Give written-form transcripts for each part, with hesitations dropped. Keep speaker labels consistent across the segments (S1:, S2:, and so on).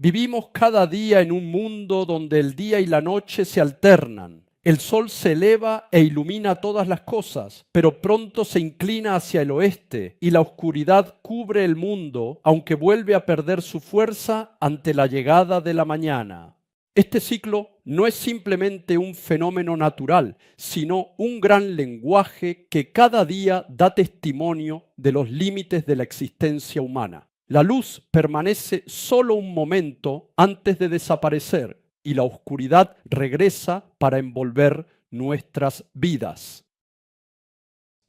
S1: Vivimos cada día en un mundo donde el día y la noche se alternan. El sol se eleva e ilumina todas las cosas, pero pronto se inclina hacia el oeste y la oscuridad cubre el mundo, aunque vuelve a perder su fuerza ante la llegada de la mañana. Este ciclo no es simplemente un fenómeno natural, sino un gran lenguaje que cada día da testimonio de los límites de la existencia humana. La luz permanece solo un momento antes de desaparecer y la oscuridad regresa para envolver nuestras vidas.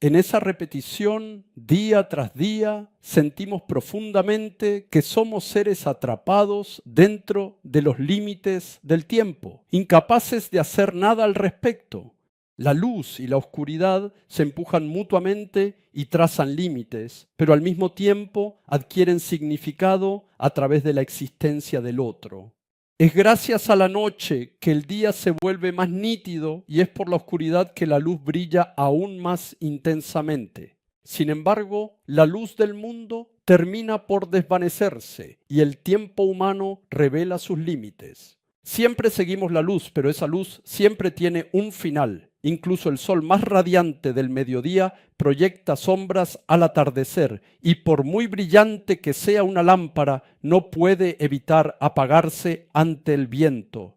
S1: En esa repetición, día tras día, sentimos profundamente que somos seres atrapados dentro de los límites del tiempo, incapaces de hacer nada al respecto. La luz y la oscuridad se empujan mutuamente y trazan límites, pero al mismo tiempo adquieren significado a través de la existencia del otro. Es gracias a la noche que el día se vuelve más nítido y es por la oscuridad que la luz brilla aún más intensamente. Sin embargo, la luz del mundo termina por desvanecerse y el tiempo humano revela sus límites. Siempre seguimos la luz, pero esa luz siempre tiene un final. Incluso el sol más radiante del mediodía proyecta sombras al atardecer y por muy brillante que sea una lámpara, no puede evitar apagarse ante el viento.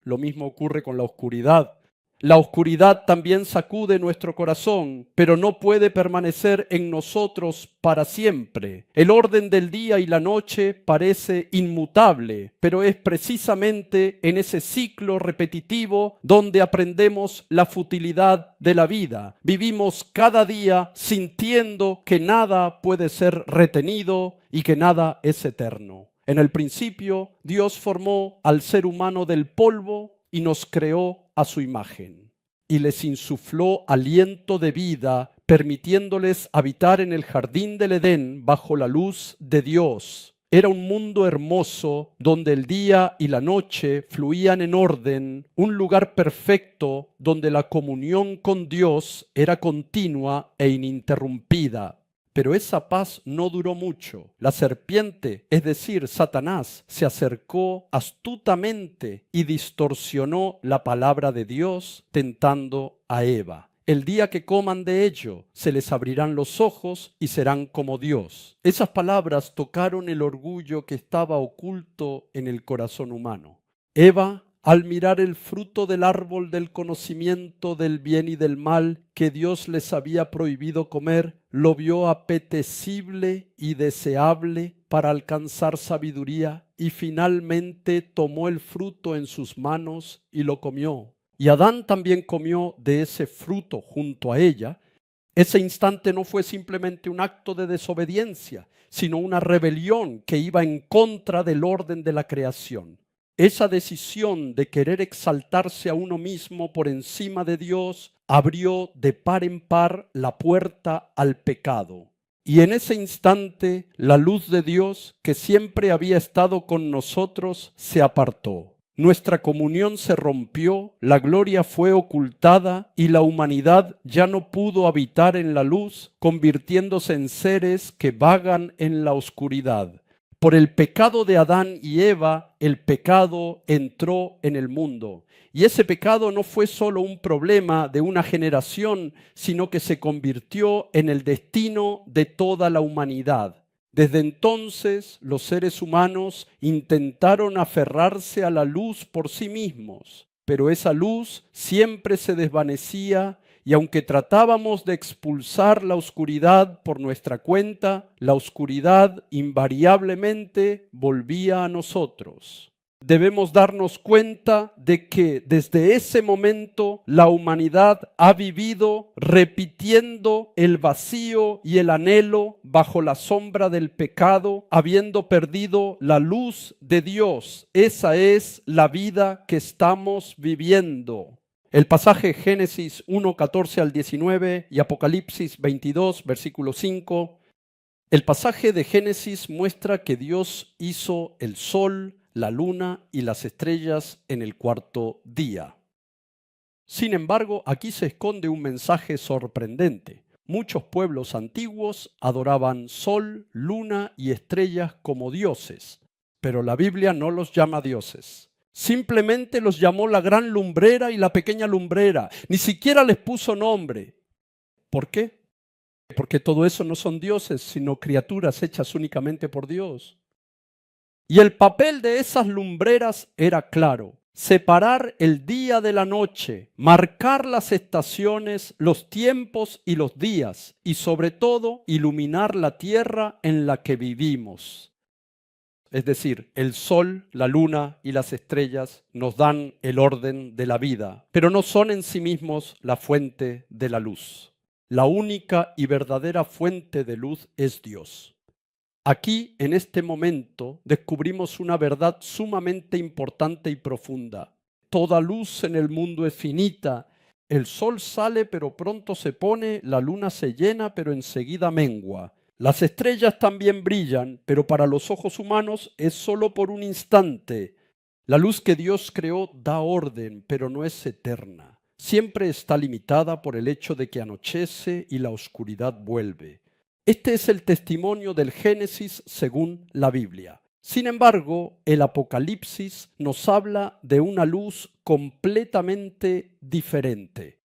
S1: Lo mismo ocurre con la oscuridad. La oscuridad también sacude nuestro corazón, pero no puede permanecer en nosotros para siempre. El orden del día y la noche parece inmutable, pero es precisamente en ese ciclo repetitivo donde aprendemos la futilidad de la vida. Vivimos cada día sintiendo que nada puede ser retenido y que nada es eterno. En el principio, Dios formó al ser humano del polvo y nos creó a su imagen. Y les insufló aliento de vida, permitiéndoles habitar en el jardín del Edén bajo la luz de Dios. Era un mundo hermoso donde el día y la noche fluían en orden, un lugar perfecto donde la comunión con Dios era continua e ininterrumpida. Pero esa paz no duró mucho. La serpiente, es decir, Satanás, se acercó astutamente y distorsionó la palabra de Dios, tentando a Eva. El día que coman de ello, se les abrirán los ojos y serán como Dios. Esas palabras tocaron el orgullo que estaba oculto en el corazón humano. Eva, al mirar el fruto del árbol del conocimiento del bien y del mal que Dios les había prohibido comer, lo vio apetecible y deseable para alcanzar sabiduría y finalmente tomó el fruto en sus manos y lo comió. Y Adán también comió de ese fruto junto a ella. Ese instante no fue simplemente un acto de desobediencia, sino una rebelión que iba en contra del orden de la creación. Esa decisión de querer exaltarse a uno mismo por encima de Dios abrió de par en par la puerta al pecado. Y en ese instante la luz de Dios, que siempre había estado con nosotros, se apartó. Nuestra comunión se rompió, la gloria fue ocultada y la humanidad ya no pudo habitar en la luz, convirtiéndose en seres que vagan en la oscuridad. Por el pecado de Adán y Eva, el pecado entró en el mundo. Y ese pecado no fue solo un problema de una generación, sino que se convirtió en el destino de toda la humanidad. Desde entonces, los seres humanos intentaron aferrarse a la luz por sí mismos, pero esa luz siempre se desvanecía y aunque tratábamos de expulsar la oscuridad por nuestra cuenta, la oscuridad invariablemente volvía a nosotros. Debemos darnos cuenta de que desde ese momento la humanidad ha vivido repitiendo el vacío y el anhelo bajo la sombra del pecado, habiendo perdido la luz de Dios. Esa es la vida que estamos viviendo. El pasaje Génesis 1, 14 al 19 y Apocalipsis 22, versículo 5. El pasaje de Génesis muestra que Dios hizo el sol, la luna y las estrellas en el cuarto día. Sin embargo, aquí se esconde un mensaje sorprendente. Muchos pueblos antiguos adoraban sol, luna y estrellas como dioses, pero la Biblia no los llama dioses. Simplemente los llamó la gran lumbrera y la pequeña lumbrera. Ni siquiera les puso nombre. ¿Por qué? Porque todo eso no son dioses, sino criaturas hechas únicamente por Dios. Y el papel de esas lumbreras era claro: separar el día de la noche, marcar las estaciones, los tiempos y los días, y sobre todo iluminar la tierra en la que vivimos. Es decir, el sol, la luna y las estrellas nos dan el orden de la vida, pero no son en sí mismos la fuente de la luz. La única y verdadera fuente de luz es Dios. Aquí, en este momento, descubrimos una verdad sumamente importante y profunda. Toda luz en el mundo es finita. El sol sale pero pronto se pone, la luna se llena pero enseguida mengua. Las estrellas también brillan, pero para los ojos humanos es solo por un instante. La luz que Dios creó da orden, pero no es eterna. Siempre está limitada por el hecho de que anochece y la oscuridad vuelve. Este es el testimonio del Génesis según la Biblia. Sin embargo, el Apocalipsis nos habla de una luz completamente diferente.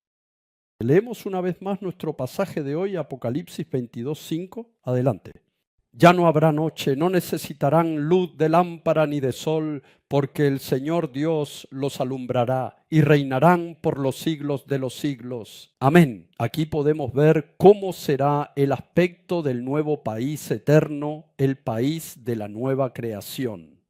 S1: Leemos una vez más nuestro pasaje de hoy, Apocalipsis 22:5. Adelante. Ya no habrá noche, no necesitarán luz de lámpara ni de sol, porque el Señor Dios los alumbrará y reinarán por los siglos de los siglos. Amén. Aquí podemos ver cómo será el aspecto del nuevo país eterno, el país de la nueva creación.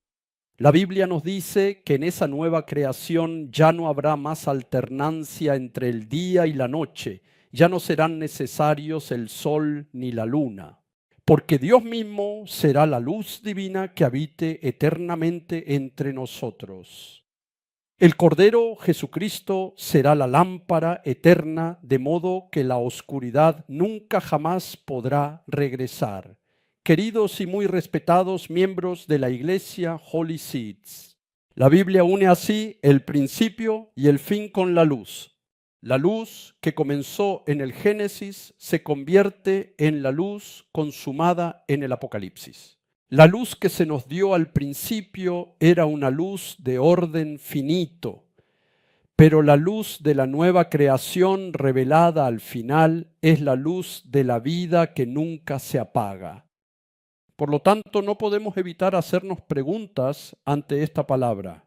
S1: La Biblia nos dice que en esa nueva creación ya no habrá más alternancia entre el día y la noche, ya no serán necesarios el sol ni la luna, porque Dios mismo será la luz divina que habite eternamente entre nosotros. El Cordero Jesucristo será la lámpara eterna, de modo que la oscuridad nunca jamás podrá regresar. Queridos y muy respetados miembros de la Iglesia Holy Seeds, la Biblia une así el principio y el fin con la luz. La luz que comenzó en el Génesis se convierte en la luz consumada en el Apocalipsis. La luz que se nos dio al principio era una luz de orden finito, pero la luz de la nueva creación revelada al final es la luz de la vida que nunca se apaga. Por lo tanto, no podemos evitar hacernos preguntas ante esta palabra.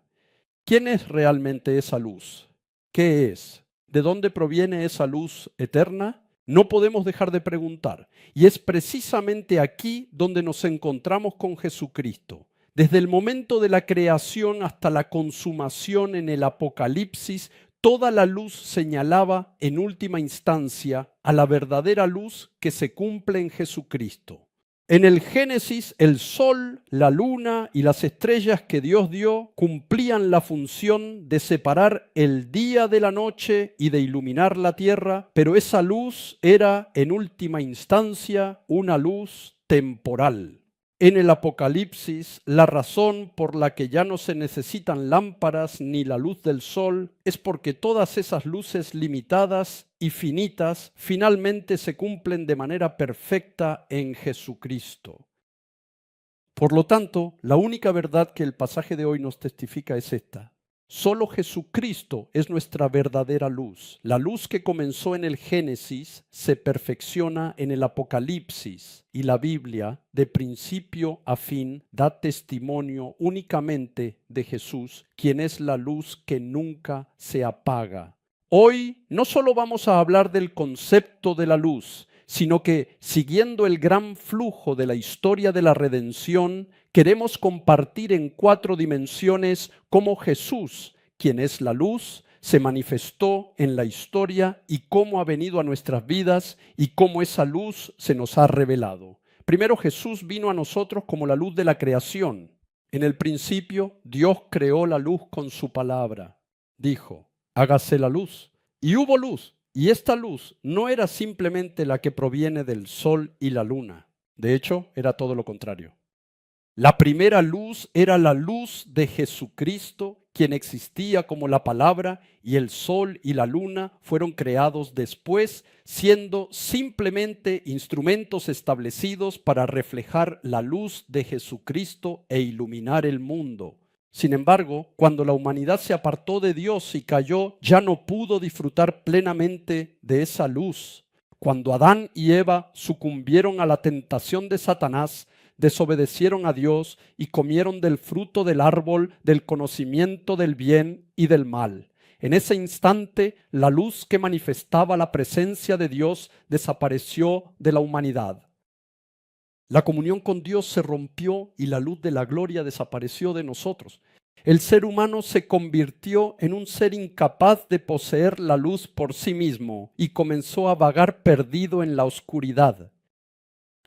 S1: ¿Quién es realmente esa luz? ¿Qué es? ¿De dónde proviene esa luz eterna? No podemos dejar de preguntar. Y es precisamente aquí donde nos encontramos con Jesucristo. Desde el momento de la creación hasta la consumación en el Apocalipsis, toda la luz señalaba en última instancia a la verdadera luz que se cumple en Jesucristo. En el Génesis, el sol, la luna y las estrellas que Dios dio cumplían la función de separar el día de la noche y de iluminar la tierra, pero esa luz era, en última instancia, una luz temporal. En el Apocalipsis, la razón por la que ya no se necesitan lámparas ni la luz del sol es porque todas esas luces limitadas y finitas finalmente se cumplen de manera perfecta en Jesucristo. Por lo tanto, la única verdad que el pasaje de hoy nos testifica es esta. Solo Jesucristo es nuestra verdadera luz. La luz que comenzó en el Génesis se perfecciona en el Apocalipsis y la Biblia, de principio a fin, da testimonio únicamente de Jesús, quien es la luz que nunca se apaga. Hoy no solo vamos a hablar del concepto de la luz, sino que, siguiendo el gran flujo de la historia de la redención, queremos compartir en 4 dimensiones cómo Jesús, quien es la luz, se manifestó en la historia y cómo ha venido a nuestras vidas y cómo esa luz se nos ha revelado. Primero, Jesús vino a nosotros como la luz de la creación. En el principio, Dios creó la luz con su palabra. Dijo: hágase la luz. Y hubo luz. Y esta luz no era simplemente la que proviene del sol y la luna. De hecho, era todo lo contrario. La primera luz era la luz de Jesucristo, quien existía como la palabra, y el sol y la luna fueron creados después, siendo simplemente instrumentos establecidos para reflejar la luz de Jesucristo e iluminar el mundo. Sin embargo, cuando la humanidad se apartó de Dios y cayó, ya no pudo disfrutar plenamente de esa luz. Cuando Adán y Eva sucumbieron a la tentación de Satanás, desobedecieron a Dios y comieron del fruto del árbol del conocimiento del bien y del mal. En ese instante, la luz que manifestaba la presencia de Dios desapareció de la humanidad. La comunión con Dios se rompió y la luz de la gloria desapareció de nosotros. El ser humano se convirtió en un ser incapaz de poseer la luz por sí mismo y comenzó a vagar perdido en la oscuridad.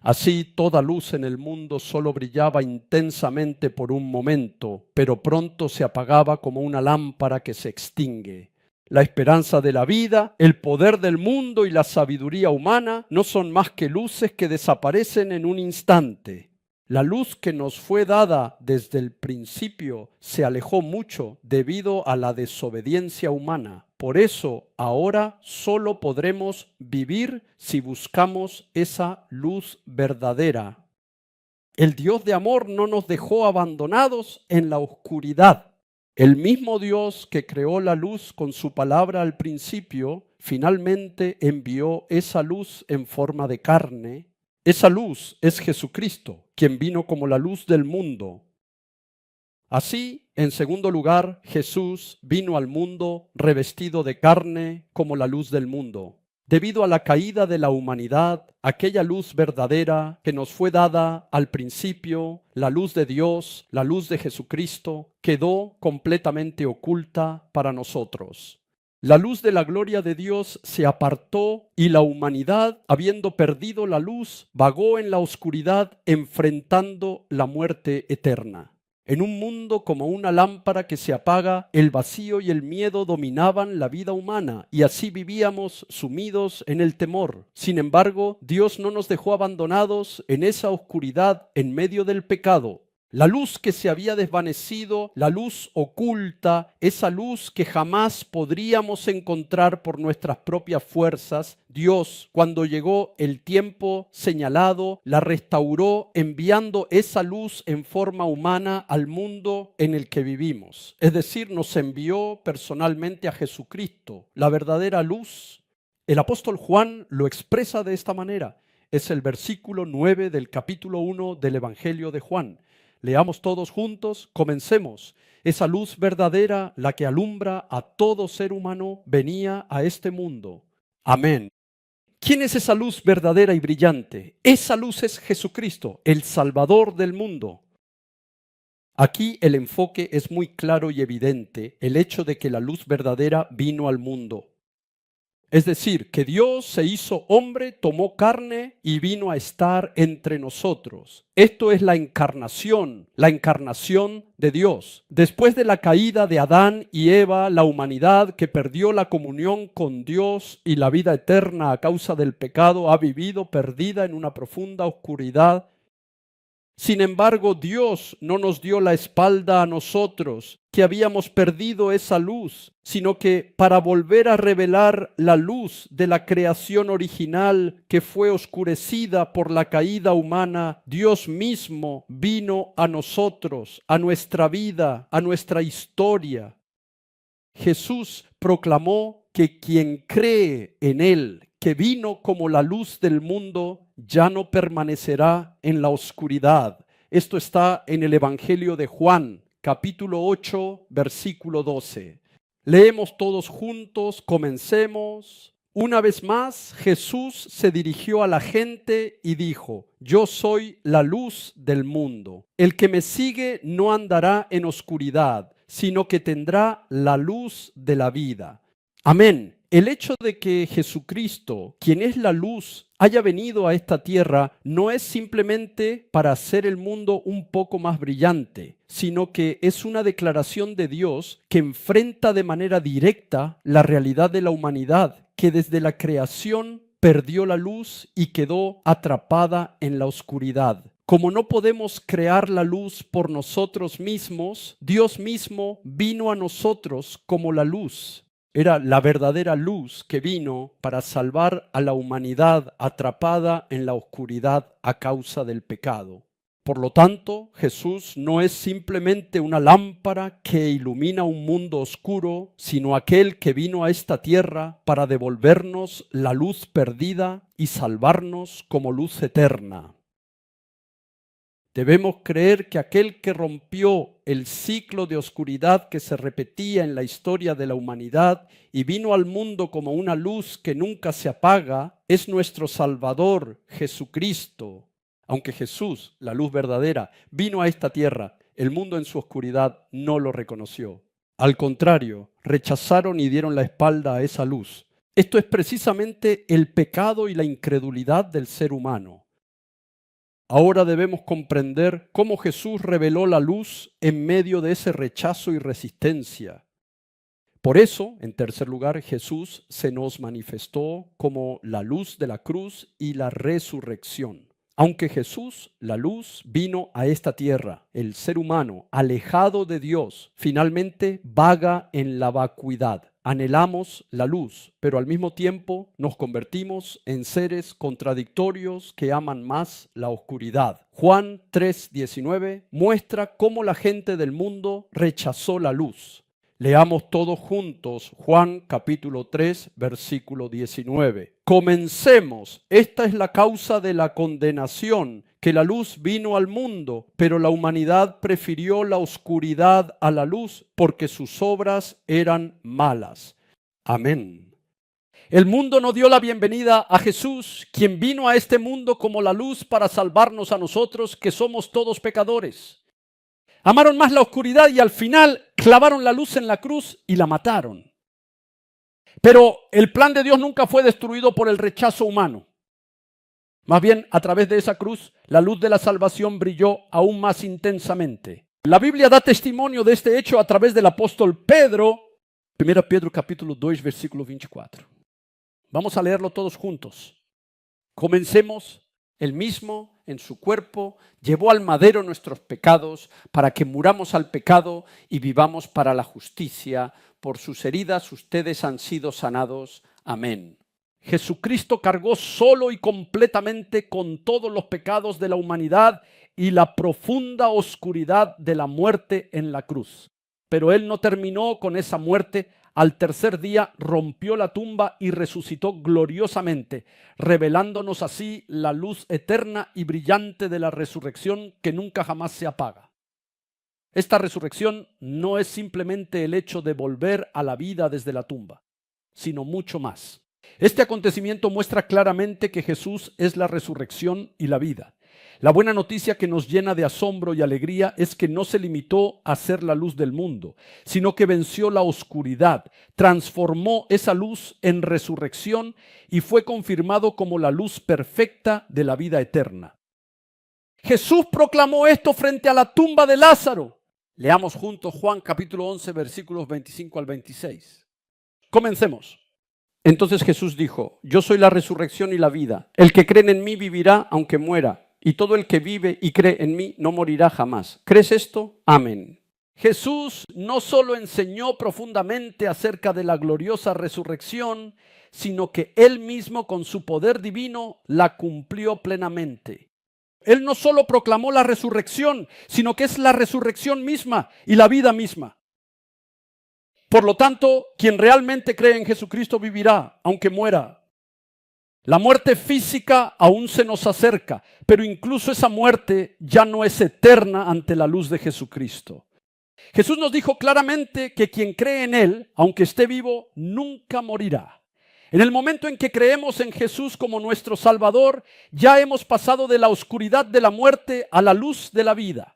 S1: Así, toda luz en el mundo solo brillaba intensamente por un momento, pero pronto se apagaba como una lámpara que se extingue. La esperanza de la vida, el poder del mundo y la sabiduría humana no son más que luces que desaparecen en un instante. La luz que nos fue dada desde el principio se alejó mucho debido a la desobediencia humana. Por eso ahora solo podremos vivir si buscamos esa luz verdadera. El Dios de amor no nos dejó abandonados en la oscuridad. El mismo Dios que creó la luz con su palabra al principio, finalmente envió esa luz en forma de carne. Esa luz es Jesucristo, quien vino como la luz del mundo. Así, en segundo lugar, Jesús vino al mundo revestido de carne como la luz del mundo. Debido a la caída de la humanidad, aquella luz verdadera que nos fue dada al principio, la luz de Dios, la luz de Jesucristo, quedó completamente oculta para nosotros. La luz de la gloria de Dios se apartó y la humanidad, habiendo perdido la luz, vagó en la oscuridad enfrentando la muerte eterna. En un mundo como una lámpara que se apaga, el vacío y el miedo dominaban la vida humana y así vivíamos sumidos en el temor. Sin embargo, Dios no nos dejó abandonados en esa oscuridad en medio del pecado. La luz que se había desvanecido, la luz oculta, esa luz que jamás podríamos encontrar por nuestras propias fuerzas, Dios, cuando llegó el tiempo señalado, la restauró enviando esa luz en forma humana al mundo en el que vivimos. Es decir, nos envió personalmente a Jesucristo, la verdadera luz. El apóstol Juan lo expresa de esta manera. Es el versículo 9 del capítulo 1 del Evangelio de Juan. Leamos todos juntos, comencemos. Esa luz verdadera, la que alumbra a todo ser humano, venía a este mundo. Amén. ¿Quién es esa luz verdadera y brillante? Esa luz es Jesucristo, el Salvador del mundo. Aquí el enfoque es muy claro y evidente, el hecho de que la luz verdadera vino al mundo. Es decir, que Dios se hizo hombre, tomó carne y vino a estar entre nosotros. Esto es la encarnación de Dios. Después de la caída de Adán y Eva, la humanidad que perdió la comunión con Dios y la vida eterna a causa del pecado ha vivido perdida en una profunda oscuridad. Sin embargo, Dios no nos dio la espalda a nosotros, que habíamos perdido esa luz, sino que para volver a revelar la luz de la creación original que fue oscurecida por la caída humana, Dios mismo vino a nosotros, a nuestra vida, a nuestra historia. Jesús proclamó que quien cree en Él, que vino como la luz del mundo, ya no permanecerá en la oscuridad. Esto está en el Evangelio de Juan, capítulo 8, versículo 12. Leemos todos juntos, comencemos. Una vez más, Jesús se dirigió a la gente y dijo: Yo soy la luz del mundo. El que me sigue no andará en oscuridad, sino que tendrá la luz de la vida. Amén. El hecho de que Jesucristo, quien es la luz, haya venido a esta tierra no es simplemente para hacer el mundo un poco más brillante, sino que es una declaración de Dios que enfrenta de manera directa la realidad de la humanidad, que desde la creación perdió la luz y quedó atrapada en la oscuridad. Como no podemos crear la luz por nosotros mismos, Dios mismo vino a nosotros como la luz. Era la verdadera luz que vino para salvar a la humanidad atrapada en la oscuridad a causa del pecado. Por lo tanto, Jesús no es simplemente una lámpara que ilumina un mundo oscuro, sino aquel que vino a esta tierra para devolvernos la luz perdida y salvarnos como luz eterna. Debemos creer que aquel que rompió el ciclo de oscuridad que se repetía en la historia de la humanidad y vino al mundo como una luz que nunca se apaga, es nuestro Salvador, Jesucristo. Aunque Jesús, la luz verdadera, vino a esta tierra, el mundo en su oscuridad no lo reconoció. Al contrario, rechazaron y dieron la espalda a esa luz. Esto es precisamente el pecado y la incredulidad del ser humano. Ahora debemos comprender cómo Jesús reveló la luz en medio de ese rechazo y resistencia. Por eso, en tercer lugar, Jesús se nos manifestó como la luz de la cruz y la resurrección. Aunque Jesús, la luz, vino a esta tierra, el ser humano, alejado de Dios, finalmente vaga en la vacuidad. Anhelamos la luz, pero al mismo tiempo nos convertimos en seres contradictorios que aman más la oscuridad. Juan 3:19 muestra cómo la gente del mundo rechazó la luz. Leamos todos juntos Juan capítulo 3, versículo 19. Comencemos. Esta es la causa de la condenación, que la luz vino al mundo, pero la humanidad prefirió la oscuridad a la luz porque sus obras eran malas. Amén. El mundo no dio la bienvenida a Jesús, quien vino a este mundo como la luz para salvarnos a nosotros, que somos todos pecadores. Amaron más la oscuridad y al final clavaron la luz en la cruz y la mataron. Pero el plan de Dios nunca fue destruido por el rechazo humano. Más bien, a través de esa cruz, la luz de la salvación brilló aún más intensamente. La Biblia da testimonio de este hecho a través del apóstol Pedro. 1 Pedro capítulo 2, versículo 24. Vamos a leerlo todos juntos. Comencemos. Él mismo, en su cuerpo, llevó al madero nuestros pecados para que muramos al pecado y vivamos para la justicia. Por sus heridas ustedes han sido sanados. Amén. Jesucristo cargó solo y completamente con todos los pecados de la humanidad y la profunda oscuridad de la muerte en la cruz. Pero Él no terminó con esa muerte. Al tercer día rompió la tumba y resucitó gloriosamente, revelándonos así la luz eterna y brillante de la resurrección que nunca jamás se apaga. Esta resurrección no es simplemente el hecho de volver a la vida desde la tumba, sino mucho más. Este acontecimiento muestra claramente que Jesús es la resurrección y la vida. La buena noticia que nos llena de asombro y alegría es que no se limitó a ser la luz del mundo, sino que venció la oscuridad, transformó esa luz en resurrección y fue confirmado como la luz perfecta de la vida eterna. Jesús proclamó esto frente a la tumba de Lázaro. Leamos juntos Juan capítulo 11, versículos 25 al 26. Comencemos. Entonces Jesús dijo: yo soy la resurrección y la vida. El que cree en mí vivirá aunque muera. Y todo el que vive y cree en mí no morirá jamás. ¿Crees esto? Amén. Jesús no solo enseñó profundamente acerca de la gloriosa resurrección, sino que Él mismo con su poder divino la cumplió plenamente. Él no solo proclamó la resurrección, sino que es la resurrección misma y la vida misma. Por lo tanto, quien realmente cree en Jesucristo vivirá, aunque muera. La muerte física aún se nos acerca, pero incluso esa muerte ya no es eterna ante la luz de Jesucristo. Jesús nos dijo claramente que quien cree en Él, aunque esté vivo, nunca morirá. En el momento en que creemos en Jesús como nuestro Salvador, ya hemos pasado de la oscuridad de la muerte a la luz de la vida.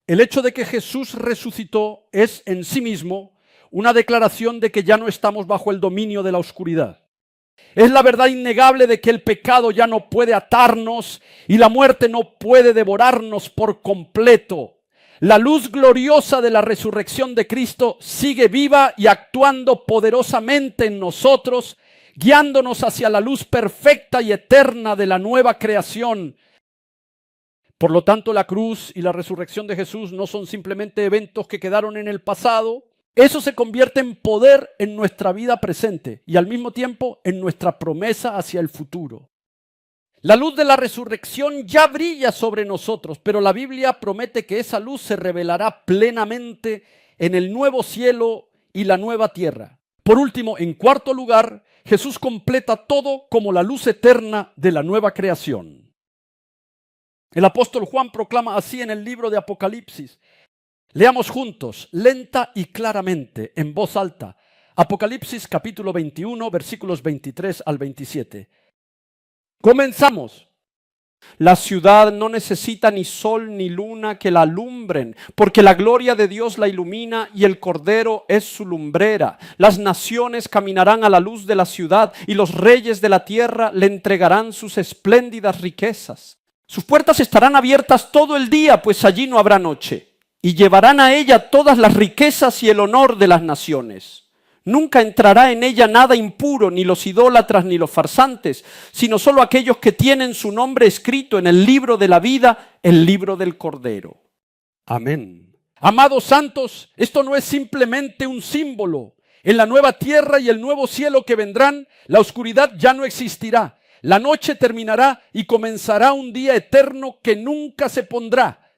S1: El hecho de que Jesús resucitó es en sí mismo una declaración de que ya no estamos bajo el dominio de la oscuridad. Es la verdad innegable de que el pecado ya no puede atarnos y la muerte no puede devorarnos por completo. La luz gloriosa de la resurrección de Cristo sigue viva y actuando poderosamente en nosotros, guiándonos hacia la luz perfecta y eterna de la nueva creación. Por lo tanto, la cruz y la resurrección de Jesús no son simplemente eventos que quedaron en el pasado. Eso se convierte en poder en nuestra vida presente y al mismo tiempo en nuestra promesa hacia el futuro. La luz de la resurrección ya brilla sobre nosotros, pero la Biblia promete que esa luz se revelará plenamente en el nuevo cielo y la nueva tierra. Por último, en cuarto lugar, Jesús completa todo como la luz eterna de la nueva creación. El apóstol Juan proclama así en el libro de Apocalipsis. Leamos juntos, lenta y claramente, en voz alta, Apocalipsis capítulo 21, versículos 23 al 27. Comenzamos. La ciudad no necesita ni sol ni luna que la alumbren, porque la gloria de Dios la ilumina y el Cordero es su lumbrera. Las naciones caminarán a la luz de la ciudad y los reyes de la tierra le entregarán sus espléndidas riquezas. Sus puertas estarán abiertas todo el día, pues allí no habrá noche, y llevarán a ella todas las riquezas y el honor de las naciones. Nunca entrará en ella nada impuro, ni los idólatras, ni los farsantes, sino solo aquellos que tienen su nombre escrito en el libro de la vida, el libro del Cordero. Amén. Amados santos, esto no es simplemente un símbolo. En la nueva tierra y el nuevo cielo que vendrán, la oscuridad ya no existirá. La noche terminará y comenzará un día eterno que nunca se pondrá.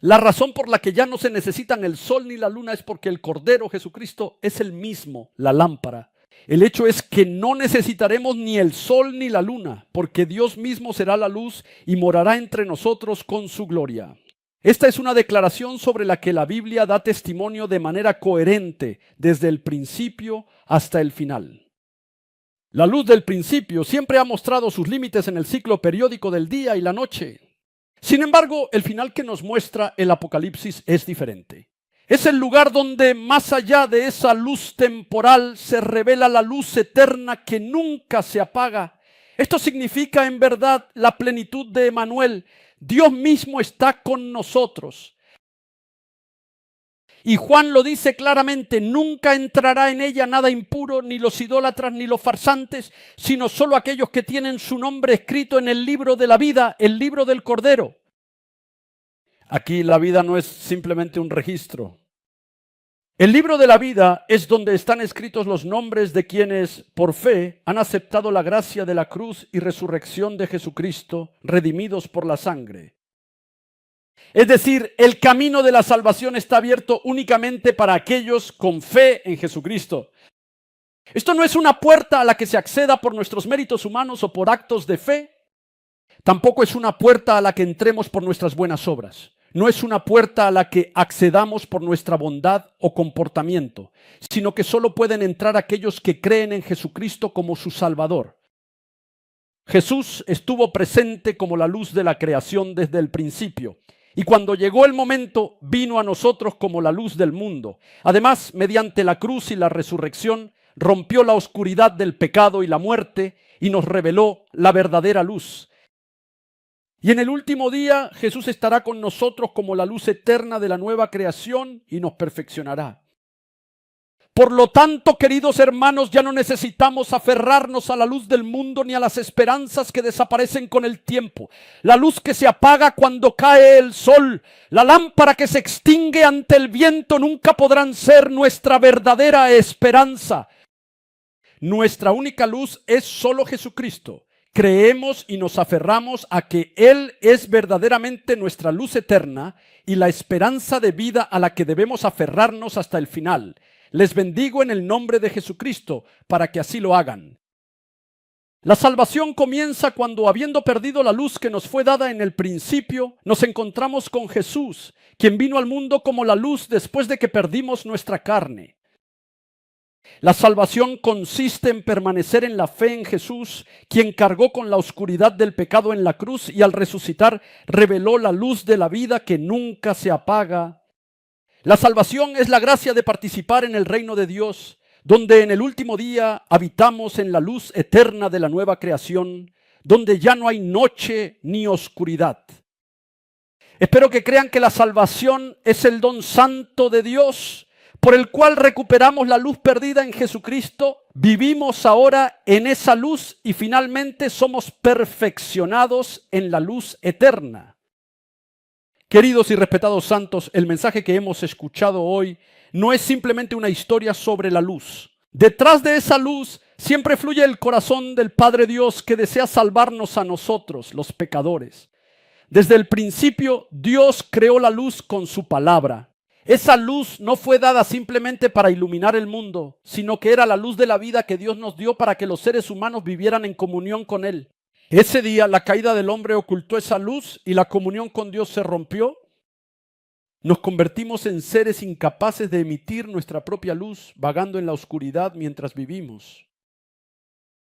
S1: La razón por la que ya no se necesitan el sol ni la luna es porque el Cordero Jesucristo es el mismo, la lámpara. El hecho es que no necesitaremos ni el sol ni la luna, porque Dios mismo será la luz y morará entre nosotros con su gloria. Esta es una declaración sobre la que la Biblia da testimonio de manera coherente desde el principio hasta el final. La luz del principio siempre ha mostrado sus límites en el ciclo periódico del día y la noche. Sin embargo, el final que nos muestra el Apocalipsis es diferente. Es el lugar donde, más allá de esa luz temporal, se revela la luz eterna que nunca se apaga. Esto significa, en verdad, la plenitud de Emmanuel. Dios mismo está con nosotros. Y Juan lo dice claramente, nunca entrará en ella nada impuro, ni los idólatras, ni los farsantes, sino solo aquellos que tienen su nombre escrito en el libro de la vida, el libro del Cordero. Aquí la vida no es simplemente un registro. El libro de la vida es donde están escritos los nombres de quienes, por fe, han aceptado la gracia de la cruz y resurrección de Jesucristo, redimidos por la sangre. Es decir, el camino de la salvación está abierto únicamente para aquellos con fe en Jesucristo. Esto no es una puerta a la que se acceda por nuestros méritos humanos o por actos de fe. Tampoco es una puerta a la que entremos por nuestras buenas obras. No es una puerta a la que accedamos por nuestra bondad o comportamiento, sino que solo pueden entrar aquellos que creen en Jesucristo como su Salvador. Jesús estuvo presente como la luz de la creación desde el principio. Y cuando llegó el momento, vino a nosotros como la luz del mundo. Además, mediante la cruz y la resurrección, rompió la oscuridad del pecado y la muerte y nos reveló la verdadera luz. Y en el último día, Jesús estará con nosotros como la luz eterna de la nueva creación y nos perfeccionará. Por lo tanto, queridos hermanos, ya no necesitamos aferrarnos a la luz del mundo ni a las esperanzas que desaparecen con el tiempo. La luz que se apaga cuando cae el sol, la lámpara que se extingue ante el viento nunca podrán ser nuestra verdadera esperanza. Nuestra única luz es solo Jesucristo. Creemos y nos aferramos a que Él es verdaderamente nuestra luz eterna y la esperanza de vida a la que debemos aferrarnos hasta el final. Les bendigo en el nombre de Jesucristo para que así lo hagan. La salvación comienza cuando, habiendo perdido la luz que nos fue dada en el principio, nos encontramos con Jesús, quien vino al mundo como la luz después de que perdimos nuestra carne. La salvación consiste en permanecer en la fe en Jesús, quien cargó con la oscuridad del pecado en la cruz y al resucitar reveló la luz de la vida que nunca se apaga. La salvación es la gracia de participar en el reino de Dios, donde en el último día habitamos en la luz eterna de la nueva creación, donde ya no hay noche ni oscuridad. Espero que crean que la salvación es el don santo de Dios, por el cual recuperamos la luz perdida en Jesucristo, vivimos ahora en esa luz y finalmente somos perfeccionados en la luz eterna. Queridos y respetados santos, el mensaje que hemos escuchado hoy no es simplemente una historia sobre la luz. Detrás de esa luz siempre fluye el corazón del Padre Dios que desea salvarnos a nosotros, los pecadores. Desde el principio, Dios creó la luz con su palabra. Esa luz no fue dada simplemente para iluminar el mundo, sino que era la luz de la vida que Dios nos dio para que los seres humanos vivieran en comunión con Él. Ese día la caída del hombre ocultó esa luz y la comunión con Dios se rompió. Nos convertimos en seres incapaces de emitir nuestra propia luz, vagando en la oscuridad mientras vivimos.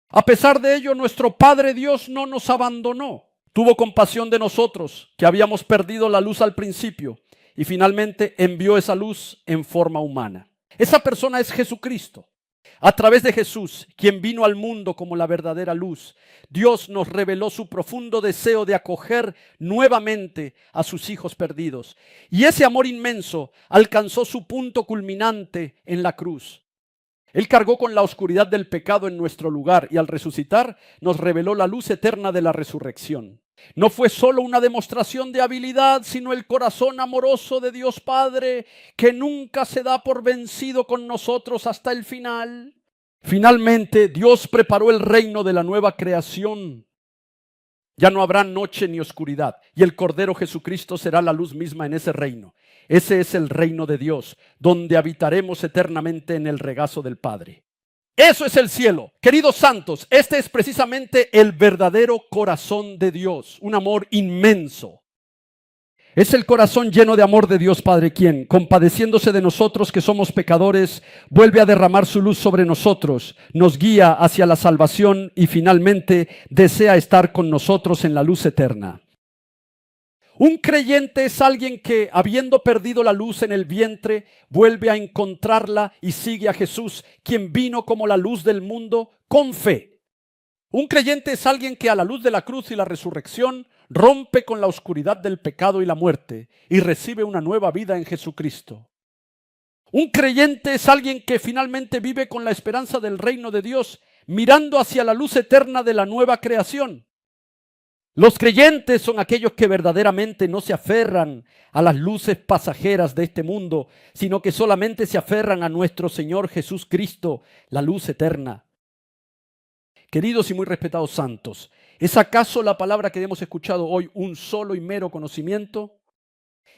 S1: A pesar de ello, nuestro Padre Dios no nos abandonó. Tuvo compasión de nosotros, que habíamos perdido la luz al principio, y finalmente envió esa luz en forma humana. Esa persona es Jesucristo. A través de Jesús, quien vino al mundo como la verdadera luz, Dios nos reveló su profundo deseo de acoger nuevamente a sus hijos perdidos. Y ese amor inmenso alcanzó su punto culminante en la cruz. Él cargó con la oscuridad del pecado en nuestro lugar y al resucitar nos reveló la luz eterna de la resurrección. No fue solo una demostración de habilidad, sino el corazón amoroso de Dios Padre, que nunca se da por vencido con nosotros hasta el final. Finalmente, Dios preparó el reino de la nueva creación. Ya no habrá noche ni oscuridad, y el Cordero Jesucristo será la luz misma en ese reino. Ese es el reino de Dios, donde habitaremos eternamente en el regazo del Padre. Eso es el cielo. Queridos santos, este es precisamente el verdadero corazón de Dios, un amor inmenso. Es el corazón lleno de amor de Dios Padre, quien, compadeciéndose de nosotros que somos pecadores, vuelve a derramar su luz sobre nosotros, nos guía hacia la salvación y finalmente desea estar con nosotros en la luz eterna. Un creyente es alguien que, habiendo perdido la luz en el vientre, vuelve a encontrarla y sigue a Jesús, quien vino como la luz del mundo, con fe. Un creyente es alguien que a la luz de la cruz y la resurrección rompe con la oscuridad del pecado y la muerte y recibe una nueva vida en Jesucristo. Un creyente es alguien que finalmente vive con la esperanza del reino de Dios, mirando hacia la luz eterna de la nueva creación. Los creyentes son aquellos que verdaderamente no se aferran a las luces pasajeras de este mundo, sino que solamente se aferran a nuestro Señor Jesús Cristo, la luz eterna. Queridos y muy respetados santos, ¿es acaso la palabra que hemos escuchado hoy un solo y mero conocimiento?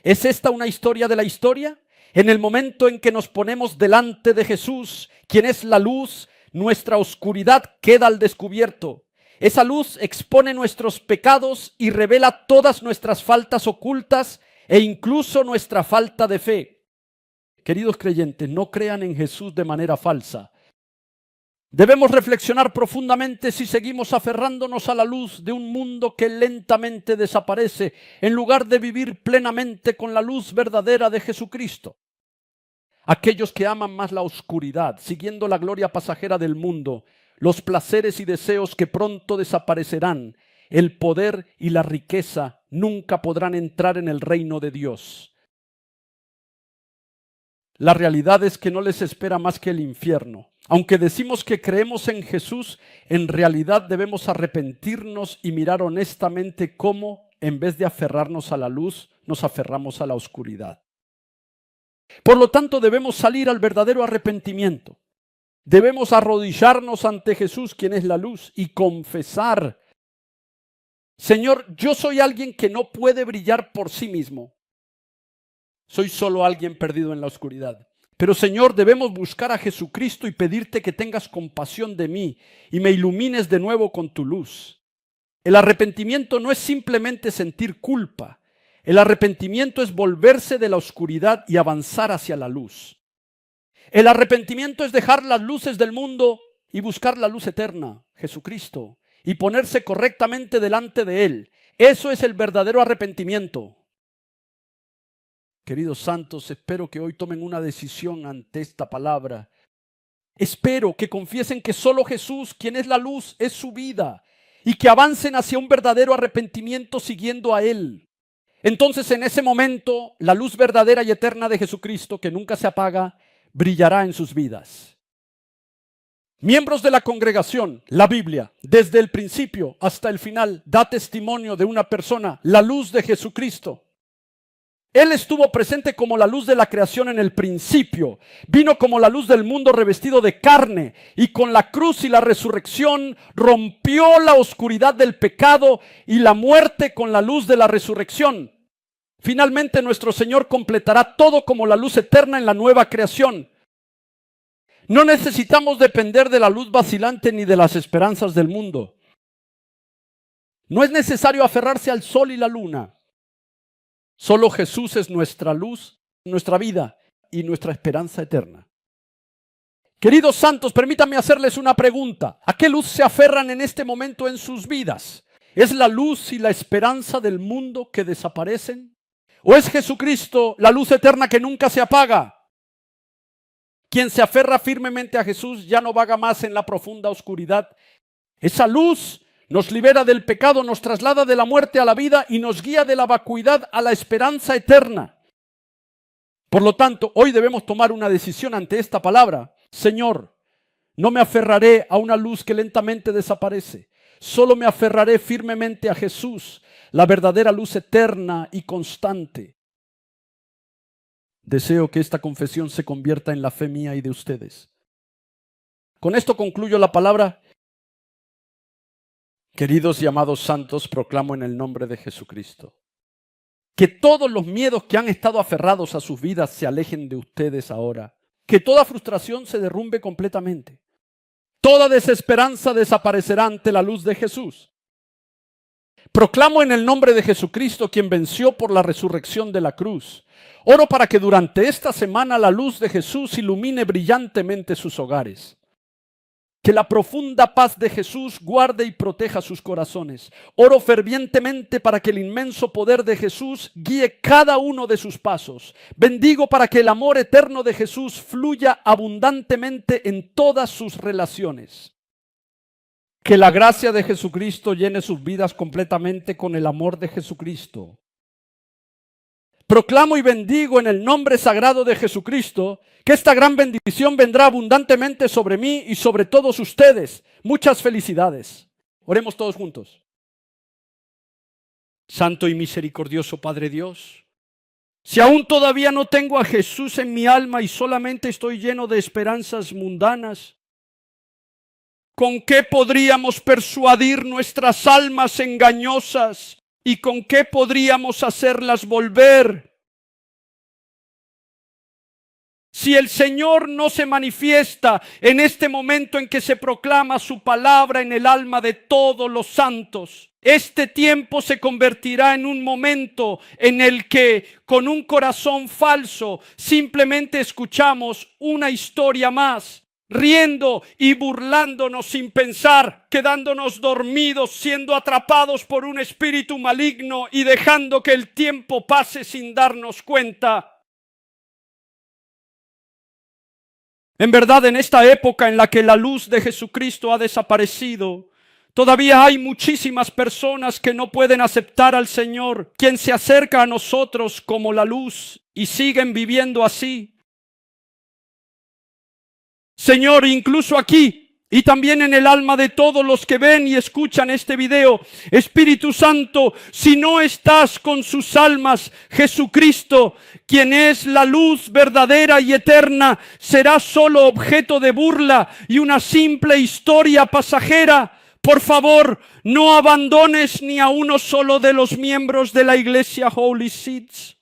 S1: ¿Es esta una historia de la historia? En el momento en que nos ponemos delante de Jesús, quien es la luz, nuestra oscuridad queda al descubierto. Esa luz expone nuestros pecados y revela todas nuestras faltas ocultas e incluso nuestra falta de fe. Queridos creyentes, no crean en Jesús de manera falsa. Debemos reflexionar profundamente si seguimos aferrándonos a la luz de un mundo que lentamente desaparece en lugar de vivir plenamente con la luz verdadera de Jesucristo. Aquellos que aman más la oscuridad, siguiendo la gloria pasajera del mundo, los placeres y deseos que pronto desaparecerán, el poder y la riqueza nunca podrán entrar en el reino de Dios. La realidad es que no les espera más que el infierno. Aunque decimos que creemos en Jesús, en realidad debemos arrepentirnos y mirar honestamente cómo, en vez de aferrarnos a la luz, nos aferramos a la oscuridad. Por lo tanto, debemos salir al verdadero arrepentimiento. Debemos arrodillarnos ante Jesús, quien es la luz, y confesar: Señor, yo soy alguien que no puede brillar por sí mismo. Soy solo alguien perdido en la oscuridad. Pero Señor, debemos buscar a Jesucristo y pedirte que tengas compasión de mí y me ilumines de nuevo con tu luz. El arrepentimiento no es simplemente sentir culpa. El arrepentimiento es volverse de la oscuridad y avanzar hacia la luz. El arrepentimiento es dejar las luces del mundo y buscar la luz eterna, Jesucristo, y ponerse correctamente delante de Él. Eso es el verdadero arrepentimiento. Queridos santos, espero que hoy tomen una decisión ante esta palabra. Espero que confiesen que solo Jesús, quien es la luz, es su vida, y que avancen hacia un verdadero arrepentimiento siguiendo a Él. Entonces, en ese momento, la luz verdadera y eterna de Jesucristo, que nunca se apaga, brillará en sus vidas. Miembros de la congregación, la Biblia, desde el principio hasta el final, da testimonio de una persona, la luz de Jesucristo. Él estuvo presente como la luz de la creación en el principio. Vino como la luz del mundo revestido de carne. Y con la cruz y la resurrección rompió la oscuridad del pecado y la muerte con la luz de la resurrección. Finalmente nuestro Señor completará todo como la luz eterna en la nueva creación. No necesitamos depender de la luz vacilante ni de las esperanzas del mundo. No es necesario aferrarse al sol y la luna. Solo Jesús es nuestra luz, nuestra vida y nuestra esperanza eterna. Queridos santos, permítanme hacerles una pregunta. ¿A qué luz se aferran en este momento en sus vidas? ¿Es la luz y la esperanza del mundo que desaparecen? ¿O es Jesucristo la luz eterna que nunca se apaga? Quien se aferra firmemente a Jesús ya no vaga más en la profunda oscuridad. Esa luz nos libera del pecado, nos traslada de la muerte a la vida y nos guía de la vacuidad a la esperanza eterna. Por lo tanto, hoy debemos tomar una decisión ante esta palabra. Señor, no me aferraré a una luz que lentamente desaparece. Solo me aferraré firmemente a Jesús, la verdadera luz eterna y constante. Deseo que esta confesión se convierta en la fe mía y de ustedes. Con esto concluyo la palabra. Queridos y amados santos, proclamo en el nombre de Jesucristo que todos los miedos que han estado aferrados a sus vidas se alejen de ustedes ahora. Que toda frustración se derrumbe completamente. Toda desesperanza desaparecerá ante la luz de Jesús. Proclamo en el nombre de Jesucristo, quien venció por la resurrección de la cruz. Oro para que durante esta semana la luz de Jesús ilumine brillantemente sus hogares. Que la profunda paz de Jesús guarde y proteja sus corazones. Oro fervientemente para que el inmenso poder de Jesús guíe cada uno de sus pasos. Bendigo para que el amor eterno de Jesús fluya abundantemente en todas sus relaciones. Que la gracia de Jesucristo llene sus vidas completamente con el amor de Jesucristo. Proclamo y bendigo en el nombre sagrado de Jesucristo que esta gran bendición vendrá abundantemente sobre mí y sobre todos ustedes. Muchas felicidades. Oremos todos juntos. Santo y misericordioso Padre Dios, si aún todavía no tengo a Jesús en mi alma y solamente estoy lleno de esperanzas mundanas, ¿con qué podríamos persuadir nuestras almas engañosas y con qué podríamos hacerlas volver? Si el Señor no se manifiesta en este momento en que se proclama su palabra en el alma de todos los santos, este tiempo se convertirá en un momento en el que con un corazón falso simplemente escuchamos una historia más, riendo y burlándonos sin pensar, quedándonos dormidos, siendo atrapados por un espíritu maligno y dejando que el tiempo pase sin darnos cuenta. En verdad, en esta época en la que la luz de Jesucristo ha desaparecido, todavía hay muchísimas personas que no pueden aceptar al Señor, quien se acerca a nosotros como la luz, y siguen viviendo así. Señor, incluso aquí y también en el alma de todos los que ven y escuchan este video, Espíritu Santo, si no estás con sus almas, Jesucristo, quien es la luz verdadera y eterna, será solo objeto de burla y una simple historia pasajera. Por favor, no abandones ni a uno solo de los miembros de la iglesia Holy Seeds.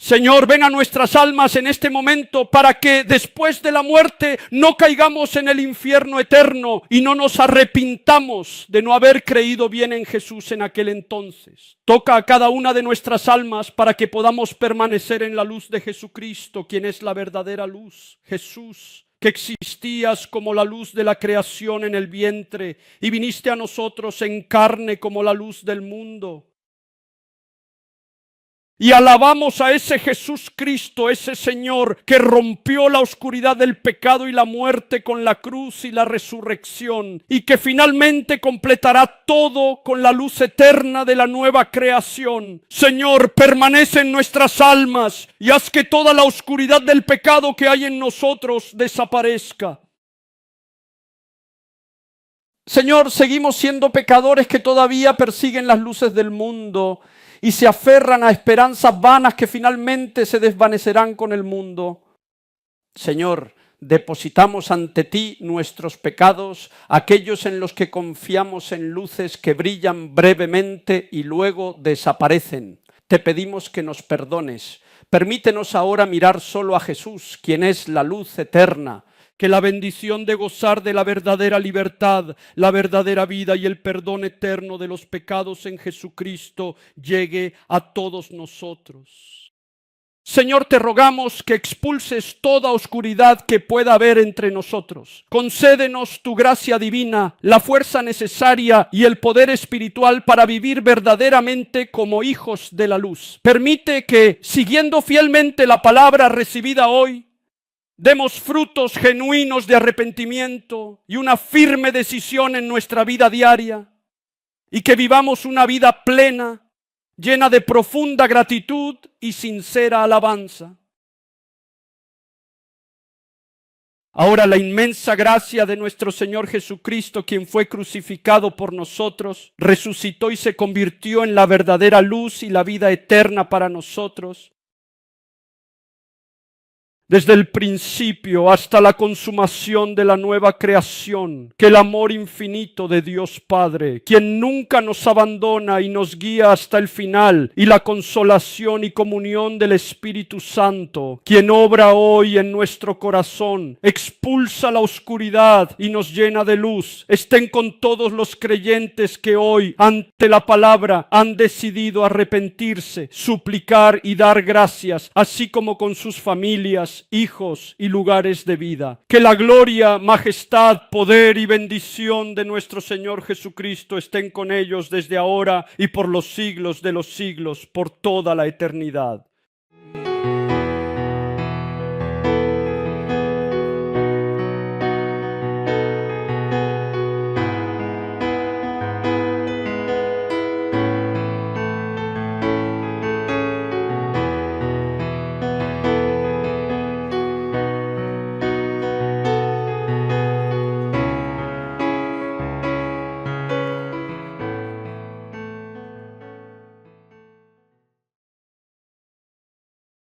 S1: Señor, ven a nuestras almas en este momento para que después de la muerte no caigamos en el infierno eterno y no nos arrepintamos de no haber creído bien en Jesús en aquel entonces. Toca a cada una de nuestras almas para que podamos permanecer en la luz de Jesucristo, quien es la verdadera luz. Jesús, que existías como la luz de la creación en el vientre y viniste a nosotros en carne como la luz del mundo. Y alabamos a ese Jesús Cristo, ese Señor que rompió la oscuridad del pecado y la muerte con la cruz y la resurrección, y que finalmente completará todo con la luz eterna de la nueva creación. Señor, permanece en nuestras almas y haz que toda la oscuridad del pecado que hay en nosotros desaparezca. Señor, seguimos siendo pecadores que todavía persiguen las luces del mundo y se aferran a esperanzas vanas que finalmente se desvanecerán con el mundo. Señor, depositamos ante ti nuestros pecados, aquellos en los que confiamos en luces que brillan brevemente y luego desaparecen. Te pedimos que nos perdones. Permítenos ahora mirar solo a Jesús, quien es la luz eterna. Que la bendición de gozar de la verdadera libertad, la verdadera vida y el perdón eterno de los pecados en Jesucristo llegue a todos nosotros. Señor, te rogamos que expulses toda oscuridad que pueda haber entre nosotros. Concédenos tu gracia divina, la fuerza necesaria y el poder espiritual para vivir verdaderamente como hijos de la luz. Permite que, siguiendo fielmente la palabra recibida hoy, demos frutos genuinos de arrepentimiento y una firme decisión en nuestra vida diaria, y que vivamos una vida plena, llena de profunda gratitud y sincera alabanza. Ahora la inmensa gracia de nuestro Señor Jesucristo, quien fue crucificado por nosotros, resucitó y se convirtió en la verdadera luz y la vida eterna para nosotros. Desde el principio hasta la consumación de la nueva creación, que el amor infinito de Dios Padre, quien nunca nos abandona y nos guía hasta el final, y la consolación y comunión del Espíritu Santo, quien obra hoy en nuestro corazón, expulsa la oscuridad y nos llena de luz, estén con todos los creyentes que hoy, ante la palabra, han decidido arrepentirse, suplicar y dar gracias, así como con sus familias, hijos y lugares de vida. Que la gloria, majestad, poder y bendición de nuestro Señor Jesucristo estén con ellos desde ahora y por los siglos de los siglos, por toda la eternidad.